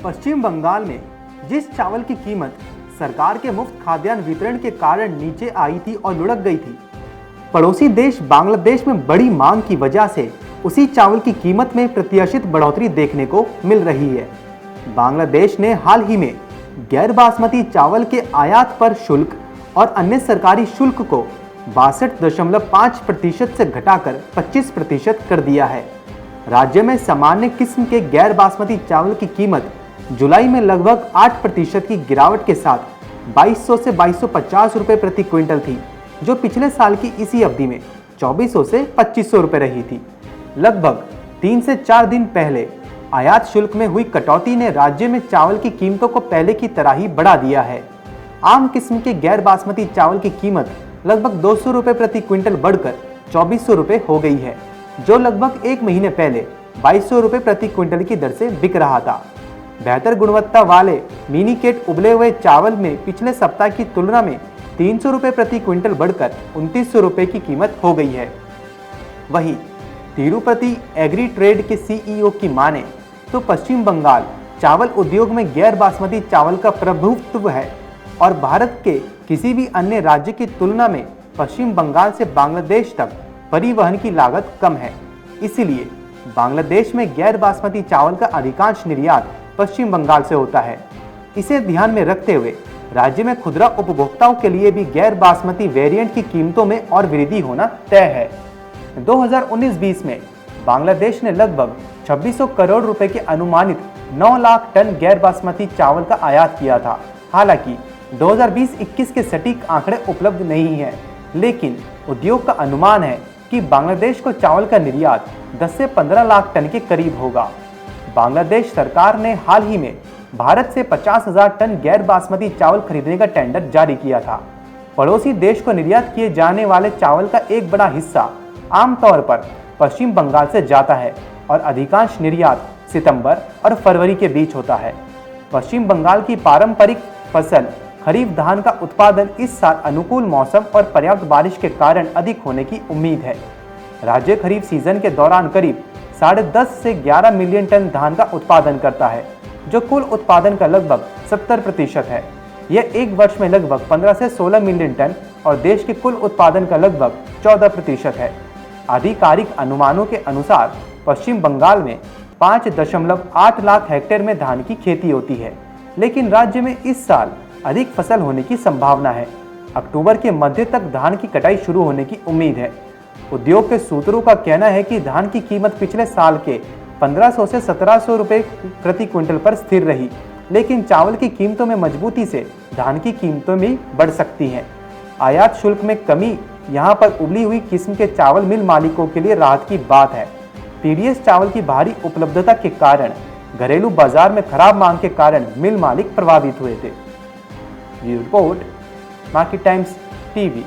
पश्चिम बंगाल में जिस चावल की कीमत सरकार के मुफ्त खाद्यान्न वितरण के कारण नीचे आई थी और लुढ़क गई थी, पड़ोसी देश बांग्लादेश में बड़ी मांग की वजह से उसी चावल की कीमत में प्रत्याशित बढ़ोतरी देखने को मिल रही है। बांग्लादेश ने हाल ही में गैर बासमती चावल के आयात पर शुल्क और अन्य सरकारी शुल्क को 62.5% से घटाकर 25% कर दिया है। राज्य में सामान्य किस्म के गैर बासमती चावल की कीमत जुलाई में लगभग 8% की गिरावट के साथ 2200 से 2250 रुपये प्रति क्विंटल थी, जो पिछले साल की इसी अवधि में 2400 से 2500 रुपये रही थी। लगभग 3 से 4 दिन पहले आयात शुल्क में हुई कटौती ने राज्य में चावल की कीमतों को पहले की तरह ही बढ़ा दिया है। आम किस्म के गैर बासमती चावल की कीमत लगभग 200 रुपये प्रति क्विंटल बढ़कर 2400 रुपये हो गई है, जो लगभग एक महीने पहले 2200 रुपये प्रति क्विंटल की दर से बिक रहा था। बेहतर गुणवत्ता वाले मिनीकेट उबले हुए चावल में पिछले सप्ताह की तुलना में 300 रुपये प्रति क्विंटल बढ़कर 2900 रुपये की कीमत हो गई है। वहीं तिरुपति एग्री ट्रेड के सीईओ की माने तो पश्चिम बंगाल चावल उद्योग में गैर बासमती चावल का प्रभुत्व है और भारत के किसी भी अन्य राज्य की तुलना में पश्चिम बंगाल से बांग्लादेश तक परिवहन की लागत कम है। इसलिए बांग्लादेश में गैर बासमती चावल का अधिकांश निर्यात पश्चिम बंगाल से होता है। इसे ध्यान में रखते हुए राज्य में खुदरा उपभोक्ताओं के लिए भी गैर बासमती वेरिएंट की कीमतों में और वृद्धि होना तय है। 2019-20 में बांग्लादेश ने लगभग 2600 करोड़ रुपए के अनुमानित 9 लाख टन गैर बासमती चावल का आयात किया था। हालांकि 2020-21 के सटीक आंकड़े उपलब्ध नहीं हैं, लेकिन उद्योग का अनुमान है कि बांग्लादेश को चावल का निर्यात 10 से 15 लाख टन के करीब होगा। बांग्लादेश सरकार ने हाल ही में भारत से 50,000 टन गैर बासमती चावल खरीदने का टेंडर जारी किया था। पड़ोसी देश को निर्यात किए जाने वाले चावल का एक बड़ा हिस्सा आमतौर पर पश्चिम बंगाल से जाता है और अधिकांश निर्यात सितंबर और फरवरी के बीच होता है। पश्चिम बंगाल की पारंपरिक फसल खरीफ धान का उत्पादन इस साल अनुकूल मौसम और पर्याप्त बारिश के कारण अधिक होने की उम्मीद है। राज्य खरीफ सीजन के दौरान करीब 10.5 से 11 मिलियन टन धान का उत्पादन करता है, जो कुल उत्पादन का लगभग 70% है। यह एक वर्ष में लगभग 15 से 16 मिलियन टन और देश के कुल उत्पादन का लगभग 14% है। आधिकारिक अनुमानों के अनुसार पश्चिम बंगाल में 5.8 लाख हेक्टेयर में धान की खेती होती है, लेकिन राज्य में इस साल अधिक फसल होने की संभावना है। अक्टूबर के मध्य तक धान की कटाई शुरू होने की उम्मीद है। उद्योग के सूत्रों का कहना है कि धान की कीमत पिछले साल के 1500 से 1700 रुपये प्रति क्विंटल पर स्थिर रही, लेकिन चावल की कीमतों में मजबूती से धान की कीमतों भी बढ़ सकती हैं। आयात शुल्क में कमी यहां पर उबली हुई किस्म के चावल मिल मालिकों के लिए राहत की बात है। पीडीएस चावल की भारी उपलब्धता के कारण घरेलू बाजार में खराब मांग के कारण मिल मालिक प्रभावित हुए थे। Report market times TV.